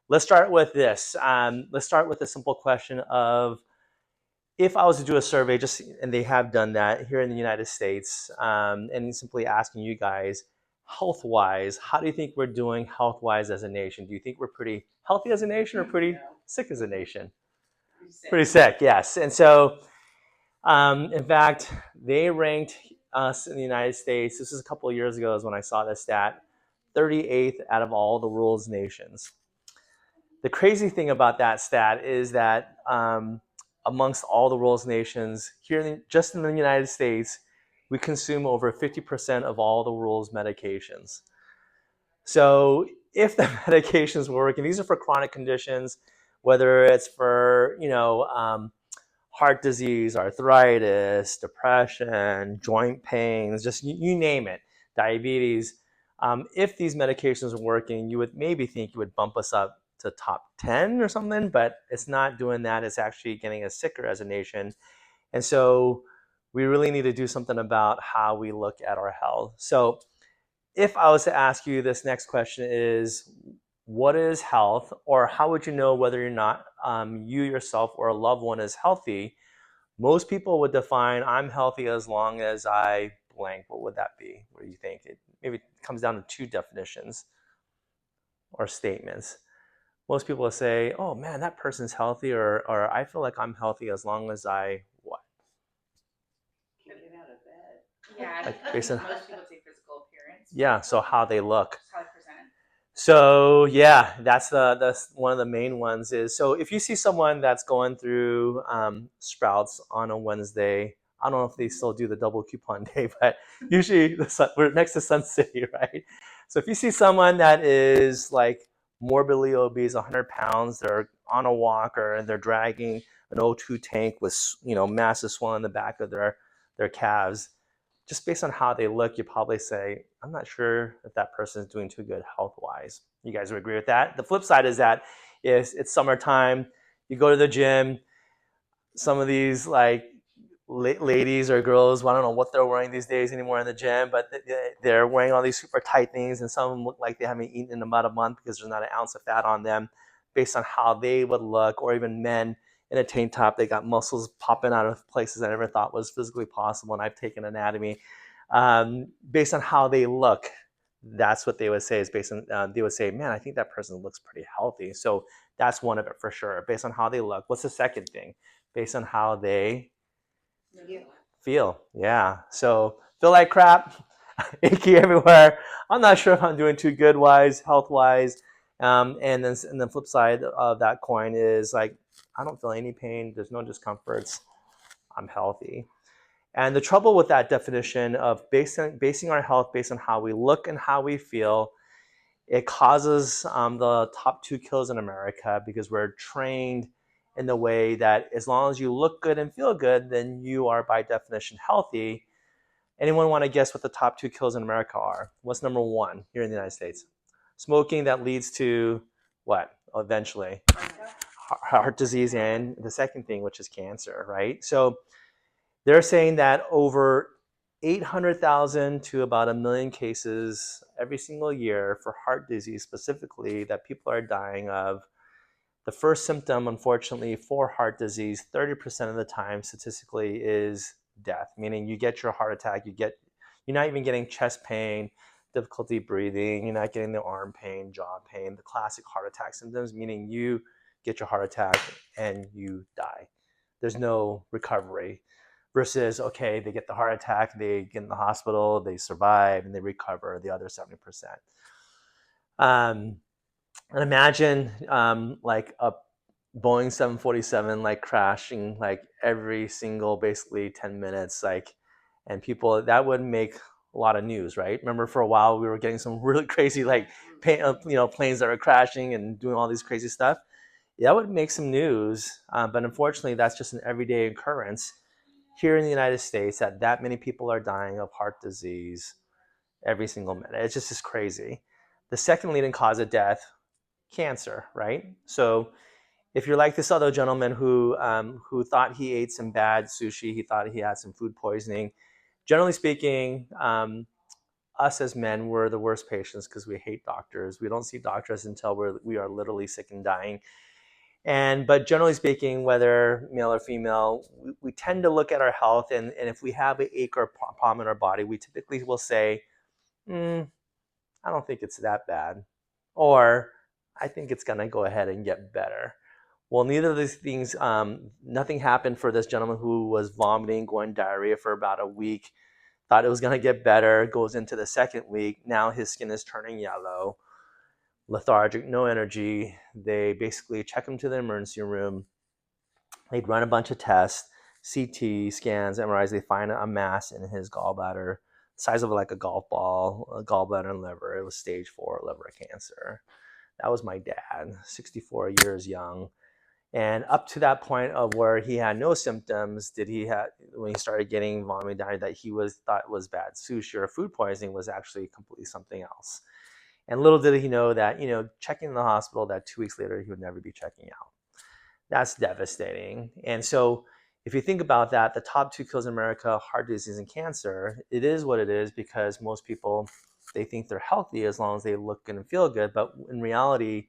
Let's start with this. Let's start with a simple question of if I was to do a survey, just and they have done that here in the United States, and simply asking you guys, health-wise, how do you think we're doing health-wise as a nation? Do you think we're pretty healthy as a nation or pretty sick as a nation? Pretty sick, yes. And so, in fact, they ranked us in the United States. This is a couple of years ago, is when I saw this stat, 38th out of all the world's nations. The crazy thing about that stat is that amongst all the world's nations, just in the United States, we consume over 50% of all the world's medications. So if the medications were working, these are for chronic conditions, whether it's for, heart disease, arthritis, depression, joint pains, just you name it, diabetes. If these medications are working, you would maybe think you would bump us up to top 10 or something, but it's not doing that. It's actually getting us sicker as a nation. And so we really need to do something about how we look at our health. So if I was to ask you, this next question is, what is health, or how would you know whether or not you yourself or a loved one is healthy? Most people would define I'm healthy as long as I blank. What would that be? What do you think? Maybe it comes down to two definitions or statements. Most people will say, oh man, that person's healthy, or I feel like I'm healthy as long as I what? Can't get out of bed. Yeah, Like based on, most people say physical appearance. yeah, so how they look. How they present. So yeah, that's one of the main ones. Is so if you see someone that's going through Sprouts on a Wednesday, I don't know if they still do the double coupon day, but usually we're next to Sun City, right? So if you see someone that is like morbidly obese, 100 pounds, they're on a walker and they're dragging an O2 tank with massive swelling in the back of their calves, just based on how they look, you probably say, I'm not sure if that person is doing too good health wise. You guys would agree with that? The flip side is that if it's summertime, you go to the gym, some of these like ladies or girls, well, I don't know what they're wearing these days anymore in the gym, but they're wearing all these super tight things, and some of them look like they haven't eaten in about a month because there's not an ounce of fat on them, based on how they would look. Or even men in a tank top, they got muscles popping out of places I never thought was physically possible. And I've taken anatomy, based on how they look. That's what they would say is based on, they would say, man, I think that person looks pretty healthy. So that's one of it for sure, based on how they look. What's the second thing? Based on how they feel. Yeah. So feel like crap, achy everywhere. I'm not sure if I'm doing too good wise, health wise. And the flip side of that coin is like, I don't feel any pain. There's no discomforts. I'm healthy. And the trouble with that definition of basing our health based on how we look and how we feel, it causes the top two kills in America, because we're trained in the way that as long as you look good and feel good, then you are by definition healthy. Anyone want to guess what the top two kills in America are? What's number one here in the United States? Smoking that leads to what? Eventually, heart disease, and the second thing, which is cancer, right? So they're saying that over 800,000 to about 1 million cases every single year for heart disease specifically that people are dying of. The first symptom, unfortunately, for heart disease, 30% of the time statistically is death, meaning you get your heart attack, you're not even getting chest pain, difficulty breathing, you're not getting the arm pain, jaw pain, the classic heart attack symptoms, meaning you get your heart attack and you die. There's no recovery. Versus, okay, they get the heart attack, they get in the hospital, they survive, and they recover the other 70%. And imagine like a Boeing 747 like crashing like every single basically 10 minutes, like, and people, that would make a lot of news, right? Remember for a while we were getting some really crazy like planes that were crashing and doing all these crazy stuff. That would make some news, but unfortunately that's just an everyday occurrence here in the United States, that many people are dying of heart disease every single minute. It's just crazy. The second leading cause of death, cancer, right? So if you're like this other gentleman who thought he ate some bad sushi, he thought he had some food poisoning. Generally speaking, us as men, we're the worst patients because we hate doctors. We don't see doctors until we are literally sick and dying. But generally speaking, whether male or female, we tend to look at our health, and if we have an ache or problem in our body, we typically will say, I don't think it's that bad, or I think it's going to go ahead and get better. Well, neither of these things, nothing happened for this gentleman who was vomiting, going diarrhea for about a week, thought it was going to get better, goes into the second week. Now his skin is turning yellow, lethargic, no energy. They basically check him to the emergency room. They'd run a bunch of tests, CT scans, MRIs. They find a mass in his gallbladder, size of like a golf ball, a gallbladder and liver. It was stage 4 liver cancer. That was my dad, 64 years young. And up to that point of where he had no symptoms, when he started getting vomiting diarrhea that thought was bad sushi or food poisoning, was actually completely something else. And little did he know that, checking in the hospital, that 2 weeks later he would never be checking out. That's devastating. And so if you think about that, the top 2 kills in America, heart disease and cancer, it is what it is because most people, they think they're healthy as long as they look good and feel good. But in reality,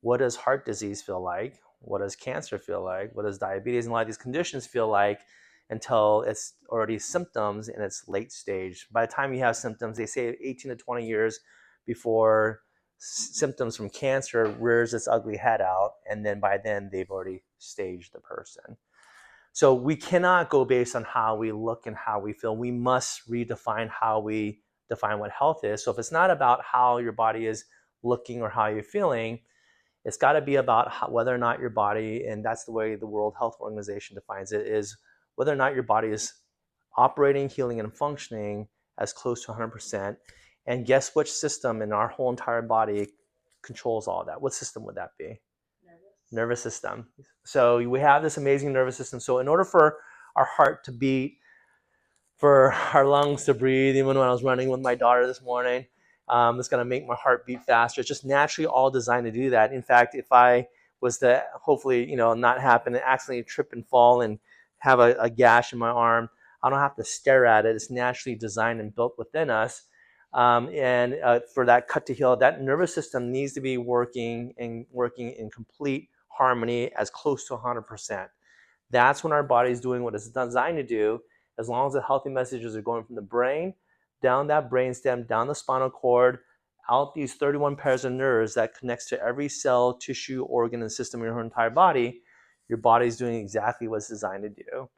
what does heart disease feel like? What does cancer feel like? What does diabetes and a lot of these conditions feel like until it's already symptoms and it's late stage? By the time you have symptoms, they say 18 to 20 years before symptoms from cancer rears its ugly head out, and then by then they've already staged the person. So we cannot go based on how we look and how we feel. We must redefine how we define what health is. So if it's not about how your body is looking or how you're feeling, it's got to be about whether or not your body, and that's the way the World Health Organization defines it, is whether or not your body is operating, healing, and functioning as close to 100%. And guess which system in our whole entire body controls all that? What system would that be? Nervous system. So we have this amazing nervous system. So in order for our heart to beat, for our lungs to breathe, even when I was running with my daughter this morning, it's going to make my heart beat faster. It's just naturally all designed to do that. In fact, if I was to hopefully, not happen and accidentally trip and fall and have a gash in my arm, I don't have to stare at it. It's naturally designed and built within us. For that cut to heal, that nervous system needs to be working in complete harmony, as close to 100%. That's when our body is doing what it's designed to do, as long as the healthy messages are going from the brain, down that brainstem, down the spinal cord, out these 31 pairs of nerves that connects to every cell, tissue, organ, and system in your entire body. Your body's doing exactly what it's designed to do.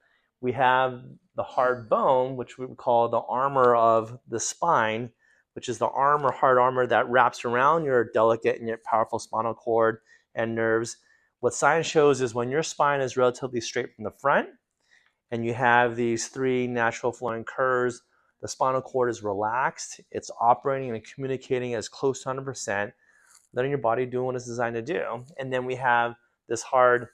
We have the hard bone, which we would call the armor of the spine, which is the hard armor that wraps around your delicate and yet powerful spinal cord and nerves. What science shows is when your spine is relatively straight from the front and you have these 3 natural flowing curves, the spinal cord is relaxed, it's operating and communicating as close to 100%, letting your body do what it's designed to do. And then we have this hard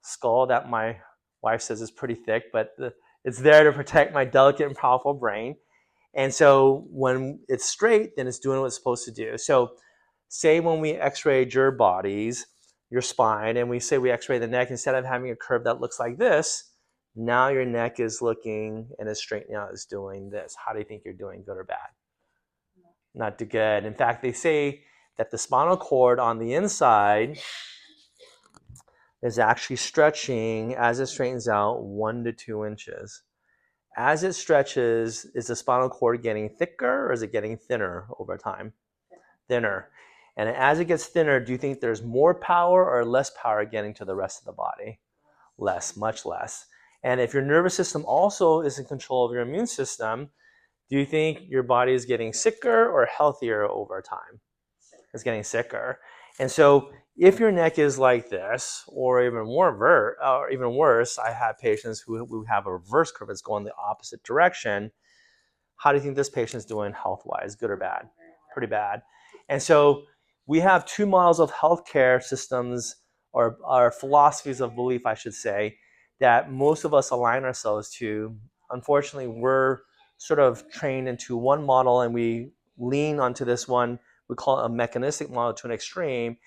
skull that my wife says is pretty thick, but it's there to protect my delicate and powerful brain. And so when it's straight, then it's doing what it's supposed to do. So say when we x-rayed your bodies, your spine, and we say we x-ray the neck, instead of having a curve that looks like this, now your neck is looking and is straightening out, is doing this. How do you think you're doing, good or bad? Not too good. In fact, they say that the spinal cord on the inside is actually stretching as it straightens out 1 to 2 inches. As it stretches, is the spinal cord getting thicker or is it getting thinner over time? Thinner. And as it gets thinner, do you think there's more power or less power getting to the rest of the body? Less, much less. And if your nervous system also is in control of your immune system, do you think your body is getting sicker or healthier over time? It's getting sicker. And so if your neck is like this, or even worse, I have patients who have a reverse curve that's going the opposite direction. How do you think this patient's doing health-wise, good or bad? Pretty bad. And so we have 2 models of healthcare systems, or our philosophies of belief, I should say, that most of us align ourselves to. Unfortunately, we're sort of trained into one model and we lean onto this one. We call it a mechanistic model to an extreme,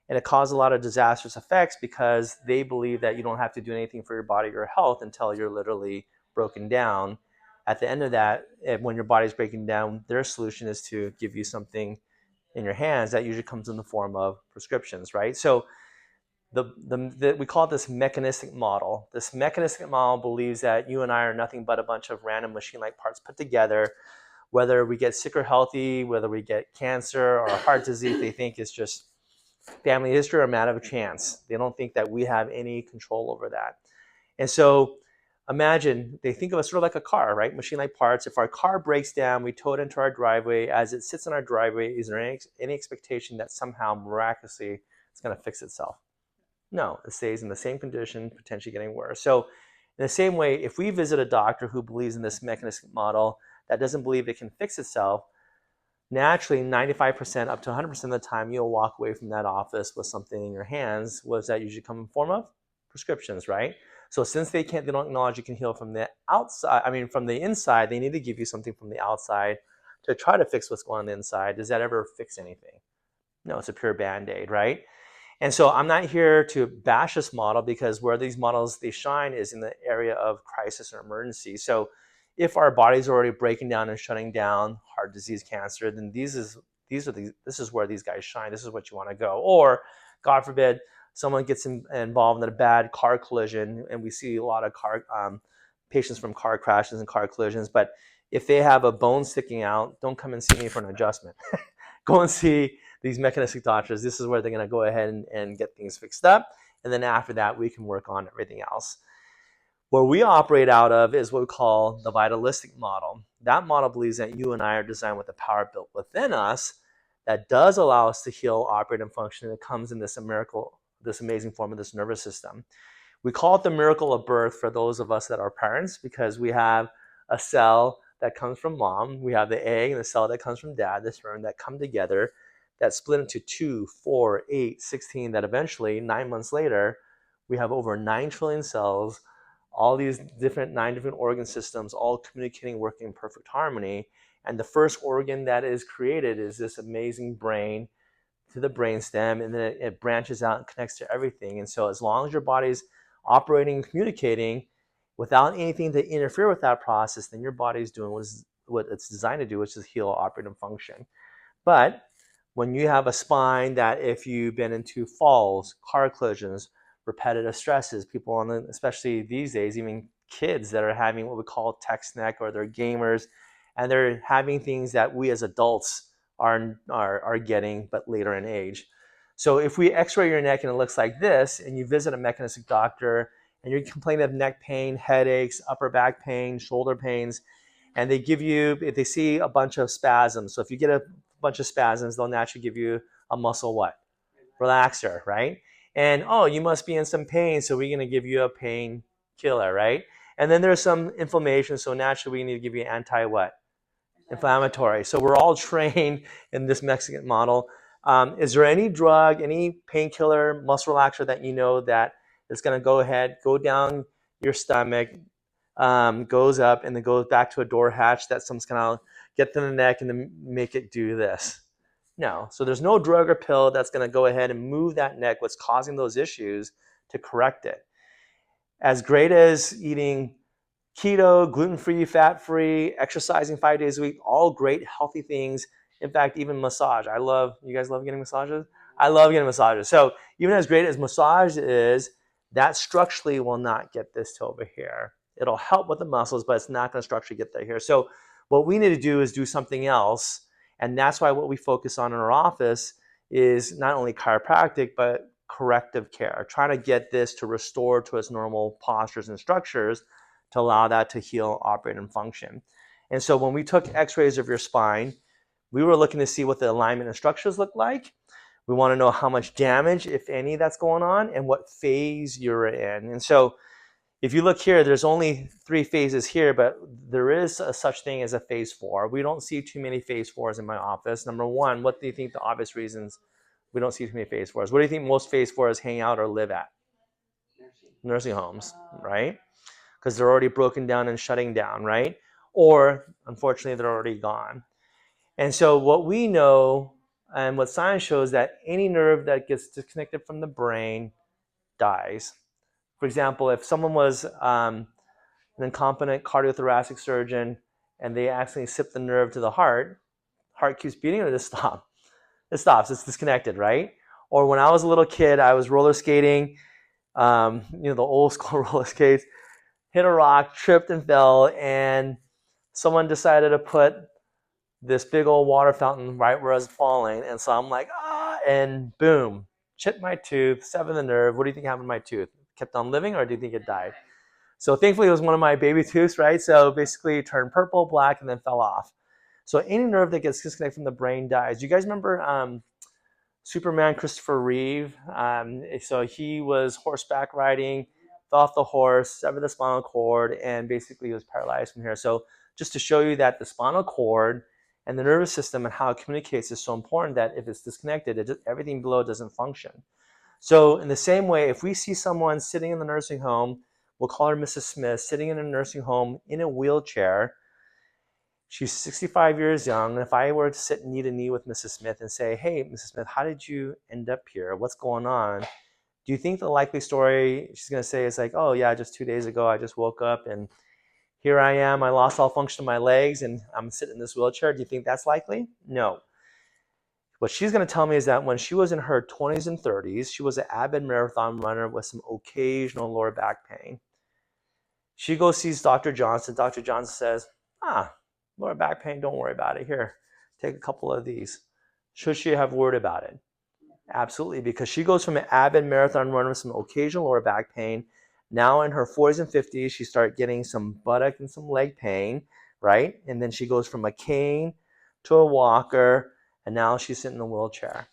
and it caused a lot of disastrous effects because they believe that you don't have to do anything for your body or health until you're literally broken down. At the end of that, when your body's breaking down, their solution is to give you something in your hands that usually comes in the form of prescriptions, right? So we call it this mechanistic model. This mechanistic model believes that you and I are nothing but a bunch of random machine-like parts put together. Whether we get sick or healthy, whether we get cancer or heart disease, they think it's just family history or a matter of chance. They don't think that we have any control over that. And so imagine they think of us sort of like a car, right? Machine-like parts. If our car breaks down, we tow it into our driveway. As it sits in our driveway, is there any expectation that somehow miraculously it's going to fix itself? No, it stays in the same condition, potentially getting worse. So in the same way, if we visit a doctor who believes in this mechanistic model that doesn't believe it can fix itself, naturally 95% up to 100% of the time you'll walk away from that office with something in your hands. What does that usually come in form of? Prescriptions, right? So since they don't acknowledge you can heal from the outside, from the inside, they need to give you something from the outside to try to fix what's going on the inside. Does that ever fix anything? No, it's a pure Band-Aid, right? And so I'm not here to bash this model, because where these models they shine is in the area of crisis or emergency. So if our body's already breaking down and shutting down, heart disease, cancer, then this is where these guys shine. This is what you want to go. Or God forbid someone gets involved in a bad car collision, and we see a lot of patients from car crashes and car collisions. But if they have a bone sticking out, don't come and see me for an adjustment. Go and see these mechanistic doctors. This is where they're going to go ahead and get things fixed up. And then after that, we can work on everything else. Where we operate out of is what we call the vitalistic model. That model believes that you and I are designed with the power built within us that does allow us to heal, operate, and function. And it comes in this amazing form of this nervous system. We call it the miracle of birth for those of us that are parents, because we have a cell that comes from mom, we have the egg and the cell that comes from dad, the sperm, that come together, that split into 2, 4, 8, 16, that eventually 9 months later we have over 9 trillion cells, all these 9 different organ systems, all communicating, working in perfect harmony. And the first organ that is created is this amazing brain, to the brainstem, and then it branches out and connects to everything. And so as long as your body's operating and communicating without anything to interfere with that process, then your body's doing what it's designed to do, which is heal, operate, and function. But when you have a spine that, if you've been into falls, car collisions, repetitive stresses, people especially these days, even kids that are having what we call text neck, or they're gamers, and they're having things that we as adults are getting, but later in age. So if we x-ray your neck and it looks like this, and you visit a mechanistic doctor and you're complaining of neck pain, headaches, upper back pain, shoulder pains, and if they see a bunch of spasms. So if you get a bunch of spasms, they'll naturally give you a muscle what? Relaxer, right? And you must be in some pain, so we're going to give you a pain killer, right? And then there's some inflammation, so naturally we need to give you anti what? Inflammatory. So we're all trained in this Mexican model. Is there any drug, any painkiller, muscle relaxer that you know that is going to go down your stomach, goes up, and then goes back to a door hatch that someone's going to get to the neck and then make it do this? No. So there's no drug or pill that's going to go ahead and move that neck, what's causing those issues, to correct it. As great as eating keto, gluten-free, fat-free, exercising 5 days a week, all great, healthy things. In fact, even massage. You guys love getting massages? I love getting massages. So even as great as massage is, that structurally will not get this to over here. It'll help with the muscles, but it's not going to structurally get there here. So what we need to do is do something else. And that's why what we focus on in our office is not only chiropractic, but corrective care, trying to get this to restore to its normal postures and structures to allow that to heal, operate, and function. And so when we took x-rays of your spine, we were looking to see what the alignment and structures look like. We want to know how much damage, if any, that's going on, and what phase you're in. And so if you look here, there's only 3 phases here, but there is a such thing as a phase 4. We don't see too many phase 4s in my office. Number one, what do you think the obvious reasons we don't see too many phase 4s? What do you think most phase 4s hang out or live at? Nursing homes, right? Because they're already broken down and shutting down, right? Or unfortunately, they're already gone. And so what we know and what science shows, that any nerve that gets disconnected from the brain dies. For example, if someone was an incompetent cardiothoracic surgeon, and they accidentally sip the nerve to the heart keeps beating or does it stop? It stops. It's disconnected, right? Or when I was a little kid, I was roller skating, the old school roller skates, hit a rock, tripped and fell, and someone decided to put this big old water fountain right where I was falling. And so I'm like, and boom, chipped my tooth, severed the nerve. What do you think happened to my tooth? Kept on living, or do you think it died? So thankfully, it was one of my baby tooths, right? So basically, it turned purple, black, and then fell off. So any nerve that gets disconnected from the brain dies. You guys remember Superman Christopher Reeve? So he was horseback riding, fell off the horse, severed the spinal cord, and basically was paralyzed from here. So just to show you that the spinal cord and the nervous system and how it communicates is so important that if it's disconnected, everything below doesn't function. So in the same way, if we see someone sitting in the nursing home, we'll call her Mrs. Smith, sitting in a nursing home in a wheelchair. She's 65 years young. If I were to sit knee to knee with Mrs. Smith and say, hey, Mrs. Smith, how did you end up here? What's going on? Do you think the likely story she's going to say is like, oh, yeah, just 2 days ago, I just woke up and here I am. I lost all function of my legs and I'm sitting in this wheelchair. Do you think that's likely? No. What she's going to tell me is that when she was in her 20s and 30s, she was an avid marathon runner with some occasional lower back pain. She goes sees Dr. Johnson. Dr. Johnson says, lower back pain, don't worry about it. Here, take a couple of these. Should she have worried about it? Absolutely, because she goes from an avid marathon runner with some occasional lower back pain. Now in her 40s and 50s, she started getting some buttock and some leg pain, right? And then she goes from a cane to a walker, and now she's sitting in a wheelchair.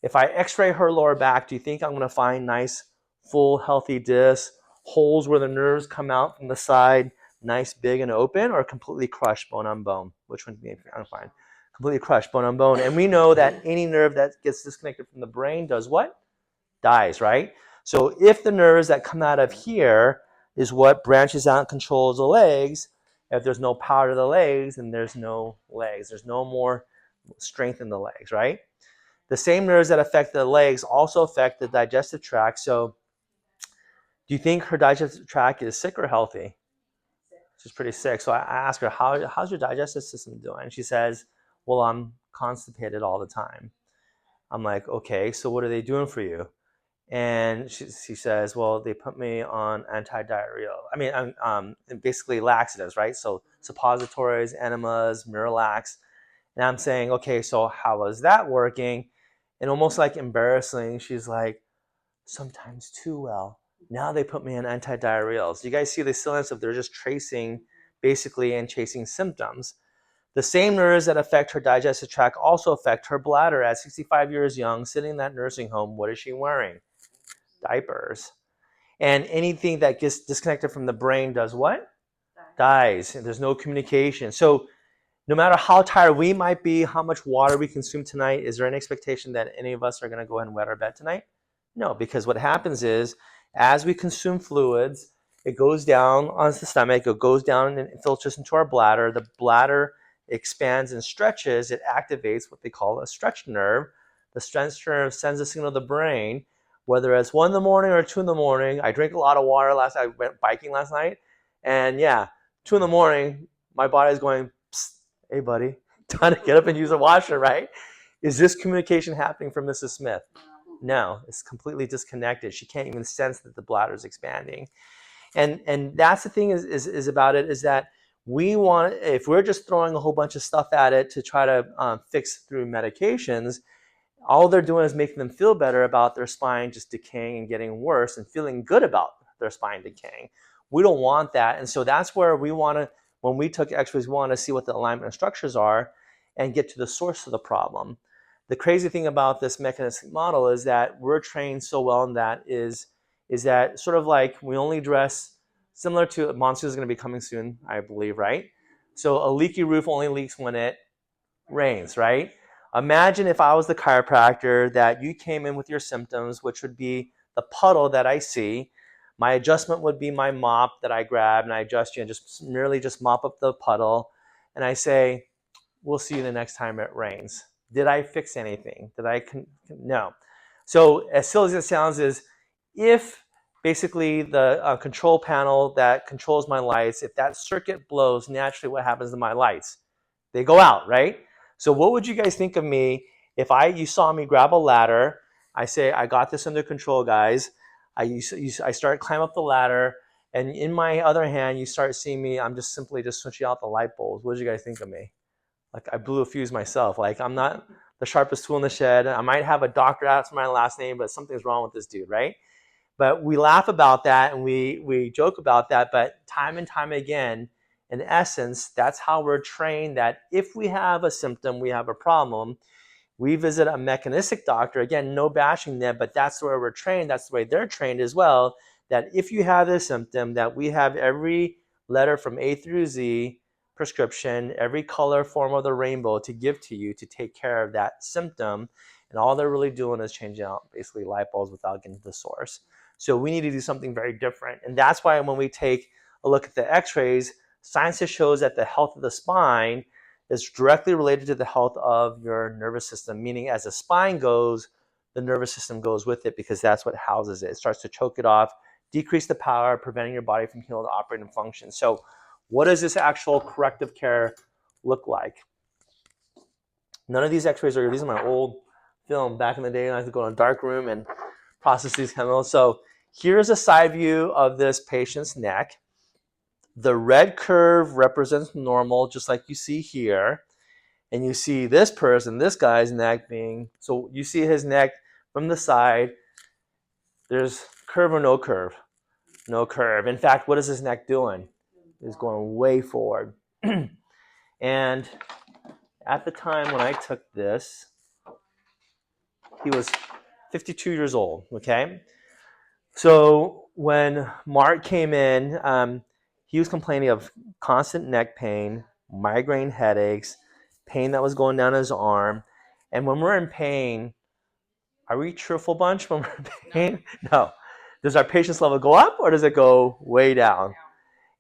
If I x-ray her lower back, do you think I'm going to find nice, full, healthy discs, holes where the nerves come out from the side, nice, big, and open, or completely crushed, bone on bone? Which one do you think I'm going to find? Completely crushed, bone on bone. And we know that any nerve that gets disconnected from the brain does what? Dies, right? So if the nerves that come out of here is what branches out and controls the legs, if there's no power to the legs, then there's no legs. There's no more strength in the legs, right? The same nerves that affect the legs also affect the digestive tract. So do you think her digestive tract is sick or healthy? She's pretty sick. So I ask her, how's your digestive system doing? And she says, well, I'm constipated all the time. I'm like, okay, so what are they doing for you? And she says, well, they put me on anti-diarrheal. I mean, basically laxatives, right? So suppositories, enemas, Miralax. And I'm saying, okay, so how is that working? And almost like embarrassing, she's like, sometimes too well. Now they put me on anti-diarrheals. You guys see the silence of they're just tracing basically and chasing symptoms. The same nerves that affect her digestive tract also affect her bladder. At 65 years young, sitting in that nursing home, what is she wearing? Diapers. And anything that gets disconnected from the brain does what? Dies. And there's no communication. So no matter how tired we might be, how much water we consume tonight, is there an expectation that any of us are going to go ahead and wet our bed tonight? No, because what happens is as we consume fluids, it goes down onto the stomach, it goes down and filters into our bladder. The bladder expands and stretches. It activates what they call a stretch nerve. The stretch nerve sends a signal to the brain, whether it's 1 in the morning or 2 in the morning. I drank a lot of water last night. I went biking last night. And yeah, 2 in the morning, my body's going, hey, buddy, time to get up and use a washer, right? Is this communication happening from Mrs. Smith? No, it's completely disconnected. She can't even sense that the bladder is expanding. And that's the thing is about it, is that we want, if we're just throwing a whole bunch of stuff at it to try to fix through medications, all they're doing is making them feel better about their spine just decaying and getting worse and feeling good about their spine decaying. We don't want that. And so that's where we want to, when we took x-rays, we want to see what the alignment and structures are and get to the source of the problem. The crazy thing about this mechanistic model is that we're trained so well in that is that sort of like we only address, similar to monsoon is going to be coming soon, I believe, right? So a leaky roof only leaks when it rains, right? Imagine if I was the chiropractor that you came in with your symptoms, which would be the puddle that I see. My adjustment would be my mop that I grab and I adjust you and just merely just mop up the puddle. And I say, we'll see you the next time it rains. Did I fix anything? No. So as silly as it sounds is, if basically the control panel that controls my lights. If that circuit blows, naturally what happens to my lights? They go out, right? So what would you guys think of me if you saw me grab a ladder? I say, I got this under control, guys. I start climb up the ladder, and in my other hand, you start seeing me. I'm just simply just switching out the light bulbs. What did you guys think of me? Like I blew a fuse myself. Like I'm not the sharpest tool in the shed. I might have a doctor after my last name, but something's wrong with this dude, right? But we laugh about that and we joke about that. But time and time again, in essence, that's how we're trained, that if we have a symptom, we have a problem, we visit a mechanistic doctor. Again, no bashing them, but that's where we're trained. That's the way they're trained as well, that if you have this symptom, that we have every letter from A through Z prescription, every color form of the rainbow to give to you to take care of that symptom. And all they're really doing is changing out basically light bulbs without getting to the source. So we need to do something very different. And that's why when we take a look at the x-rays, science shows that the health of the spine is directly related to the health of your nervous system, meaning as the spine goes, the nervous system goes with it because that's what houses it. It starts to choke it off, decrease the power, preventing your body from healing, operate, and function. So what does this actual corrective care look like? None of these x-rays these are my old film back in the day. I had to go in a dark room and process these chemicals. So here's a side view of this patient's neck. The red curve represents normal, just like you see here. And you see this guy's neck being, so you see his neck from the side. There's curve or no curve? No curve. In fact, what is his neck doing? It's going way forward. And at the time when I took this, he was 52 years old, okay? So when Mark came in, he was complaining of constant neck pain, migraine headaches, pain that was going down his arm. And when we're in pain, are we a cheerful bunch when we're in pain? No. Does our patience level go up or does it go way down?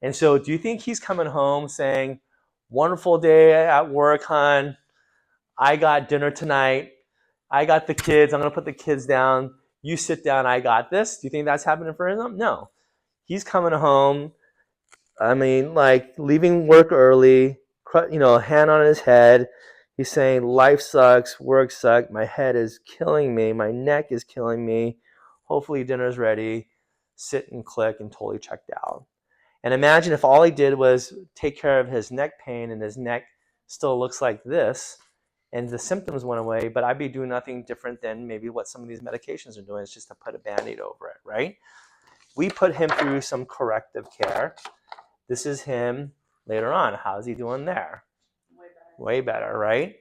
And so do you think he's coming home saying, wonderful day at work, hon. I got dinner tonight. I got the kids. I'm going to put the kids down. You sit down. I got this. Do you think that's happening for him? No. He's coming home. I mean, like leaving work early, hand on his head. He's saying, life sucks, work sucks, my head is killing me, my neck is killing me. Hopefully dinner's ready. Sit and click and totally checked out. And imagine if all he did was take care of his neck pain and his neck still looks like this and the symptoms went away, but I'd be doing nothing different than maybe what some of these medications are doing. It's just to put a Band-Aid over it, right? We put him through some corrective care. This is him later on. How's he doing there? Way better, right?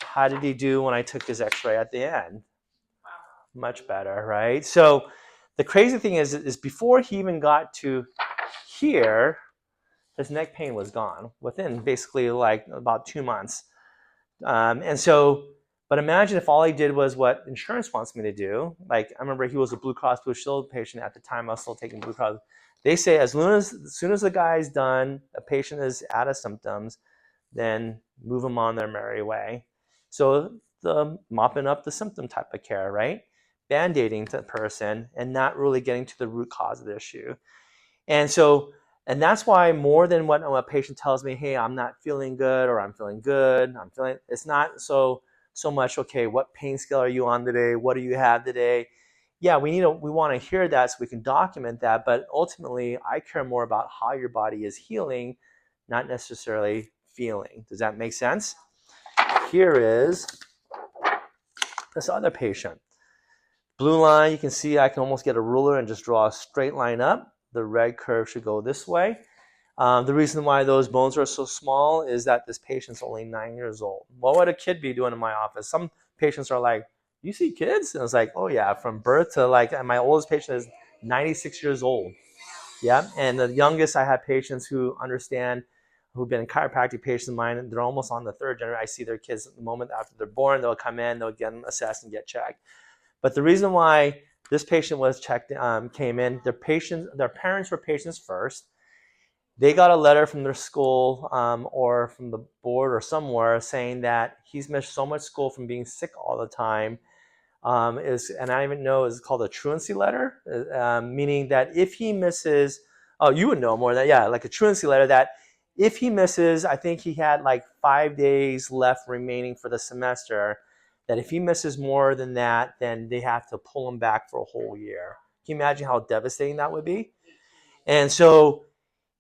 How did he do when I took his x-ray at the end? Wow. Much better, right? So the crazy thing is before he even got to here, his neck pain was gone within basically like about 2 months. But imagine if all he did was what insurance wants me to do. Like I remember he was a Blue Cross Blue Shield patient at the time. I was still taking Blue Cross. They say as soon as the guy's done, a patient is out of symptoms, then move them on their merry way. So the mopping up the symptom type of care, right? Band-aiding the person and not really getting to the root cause of the issue. And that's why more than what a patient tells me, hey, I'm not feeling good or I'm feeling good, it's not so much, okay, what pain scale are you on today? What do you have today? Yeah, we want to hear that so we can document that, but ultimately I care more about how your body is healing, not necessarily feeling. Does that make sense? Here is this other patient. Blue line, you can see I can almost get a ruler and just draw a straight line up. The red curve should go this way. The reason why those bones are so small is that this patient's only 9 years old. What would a kid be doing in my office? Some patients are like, you see kids? And it's like, oh yeah, from birth to like, my oldest patient is 96 years old. Yeah, and the youngest I have patients who understand, who've been chiropractic patients of mine, they're almost on the third generation. I see their kids the moment after they're born, they'll come in, they'll get them assessed and get checked. But the reason why this patient was checked, came in, their parents were patients first. They got a letter from their school or from the board or somewhere saying that he's missed so much school from being sick all the time. and I even know is called a truancy letter, meaning that if he misses, oh, you would know more than that, yeah, like a truancy letter that if he misses, I think he had like 5 days left remaining for the semester, that if he misses more than that, then they have to pull him back for a whole year. Can you imagine how devastating that would be? And so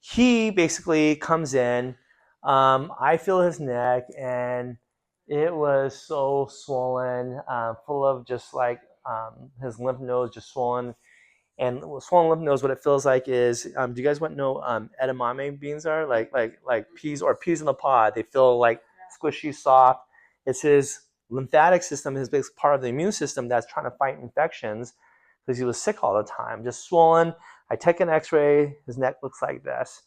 he basically comes in. I feel his neck, and it was so swollen, full of just like his lymph nodes just swollen. And swollen lymph nodes, what it feels like is, do you guys want to know edamame beans are? Like peas or peas in the pod. They feel like squishy, soft. It's his lymphatic system, his big part of the immune system that's trying to fight infections because he was sick all the time, just swollen. I take an x-ray, his neck looks like this.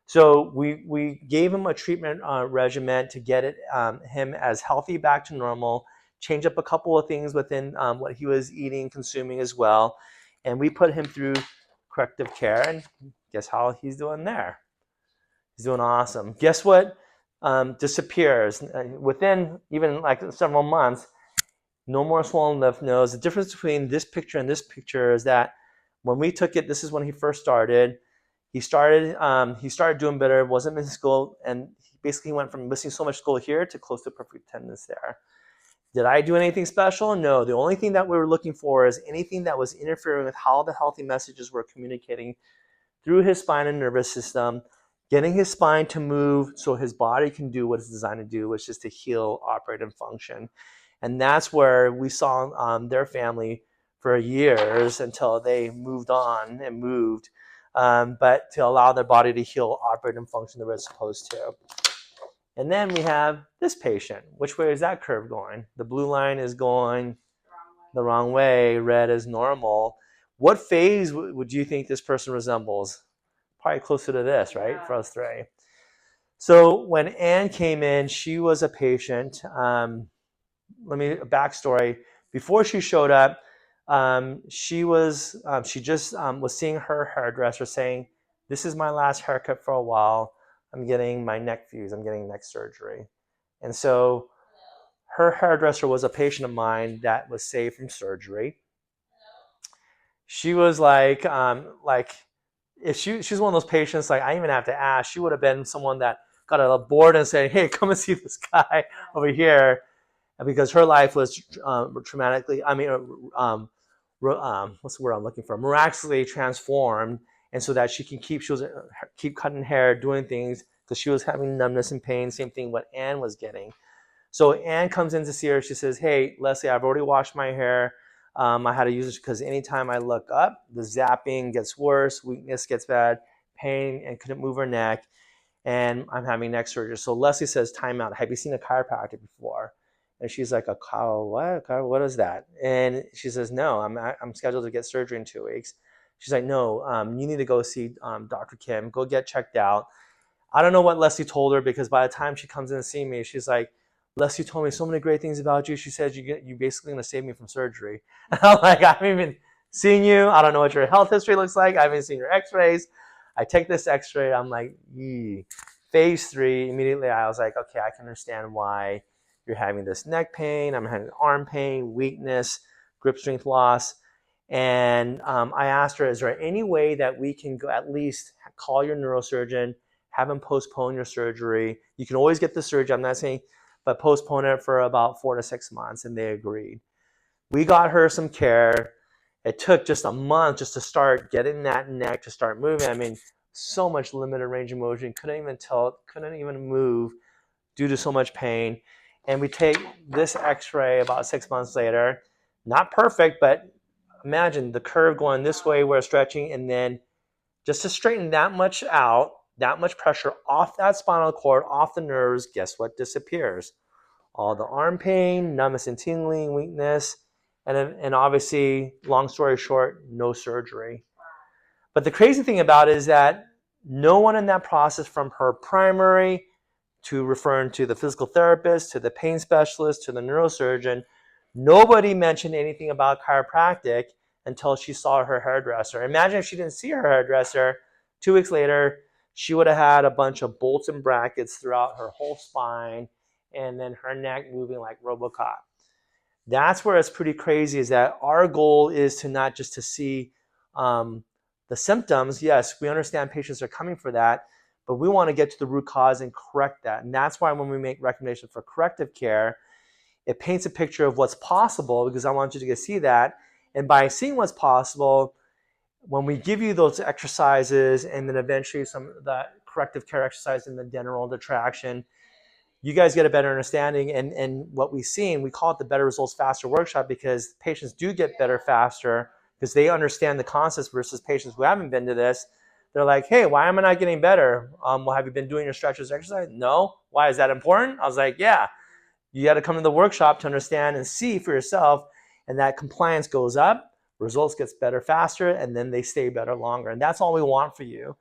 So we gave him a treatment regimen to get him as healthy back to normal, change up a couple of things within what he was eating, consuming as well. And we put him through corrective care, and guess how he's doing there? He's doing awesome. Guess what? Disappears within even like several months. No more swollen lymph nodes. The difference between this picture and this picture is that when we took it, this is when he first started. He started doing better, wasn't missing school, and he basically went from missing so much school here to close to perfect attendance there. Did I do anything special? No. The only thing that we were looking for is anything that was interfering with how the healthy messages were communicating through his spine and nervous system, getting his spine to move so his body can do what it's designed to do, which is to heal, operate, and function. And that's where we saw their family for years until they moved on and moved, but to allow their body to heal, operate, and function the way it's supposed to. And then we have this patient. Which way is that curve going? The blue line is going the wrong way. Red is normal. What phase would you think this person resembles? Probably closer to this, right? Yeah. For us three. So when Anne came in, she was a patient. Let me a backstory. Before she showed up, she just was seeing her hairdresser, saying, "This is my last haircut for a while. I'm getting my neck fused. I'm getting neck surgery." And so her hairdresser was a patient of mine that was saved from surgery. She was like if she's one of those patients, like I didn't even have to ask. She would have been someone that got on a board and said, "Hey, come and see this guy over here," because her life was traumatically, what's the word I'm looking for? Miraculously transformed, and so that she can keep cutting hair, doing things, because she was having numbness and pain. Same thing what Anne was getting. So Anne comes in to see her. She says, "Hey, Leslie, I've already washed my hair. I had to use it because anytime I look up, the zapping gets worse, weakness gets bad, pain, and couldn't move her neck, and I'm having neck surgery." So Leslie says, "Time out. Have you seen a chiropractor before?" And she's like, "A cow? What? What is that?" And she says, "No, I'm scheduled to get surgery in 2 weeks." She's like, "No, you need to go see Dr. Kim. Go get checked out." I don't know what Leslie told her, because by the time she comes in to see me, she's like, "Leslie told me so many great things about you. She said you basically going to save me from surgery." And I'm like, "I haven't even seen you. I don't know what your health history looks like. I haven't seen your x-rays." I take this x-ray. I'm like, "Yee." Phase 3, immediately I was like, okay, I can understand why you're having this neck pain. I'm having arm pain, weakness, grip strength loss. And I asked her, is there any way that we can go at least call your neurosurgeon, have him postpone your surgery? You can always get the surgery, I'm not saying, but postpone it for about 4 to 6 months. And they agreed. We got her some care. It took just a month just to start getting that neck to start moving. I mean, so much limited range of motion, couldn't even tilt, couldn't even move due to so much pain. And we take this x-ray about 6 months later. Not perfect, but imagine the curve going this way, we're stretching, and then just to straighten that much out, that much pressure off that spinal cord, off the nerves, guess what disappears? All the arm pain, numbness and tingling, weakness, and obviously, long story short, no surgery. But the crazy thing about it is that no one in that process, from her primary to referring to the physical therapist, to the pain specialist, to the neurosurgeon, nobody mentioned anything about chiropractic until she saw her hairdresser. Imagine if she didn't see her hairdresser, 2 weeks later, she would have had a bunch of bolts and brackets throughout her whole spine, and then her neck moving like RoboCop. That's where it's pretty crazy, is that our goal is to not just to see the symptoms. Yes, we understand patients are coming for that, but we want to get to the root cause and correct that. And that's why when we make recommendations for corrective care, it paints a picture of what's possible, because I want you to see that. And by seeing what's possible, when we give you those exercises and then eventually some of that corrective care exercise in the dental traction, you guys get a better understanding. And what we've seen, we call it the Better Results Faster Workshop, because patients do get better faster because they understand the concepts, versus patients who haven't been to this. They're like, hey, why am I not getting better? Well, have you been doing your stretches exercise? No. Why is that important? I was like, yeah, you got to come to the workshop to understand and see for yourself. And that compliance goes up, results gets better faster, and then they stay better longer. And that's all we want for you.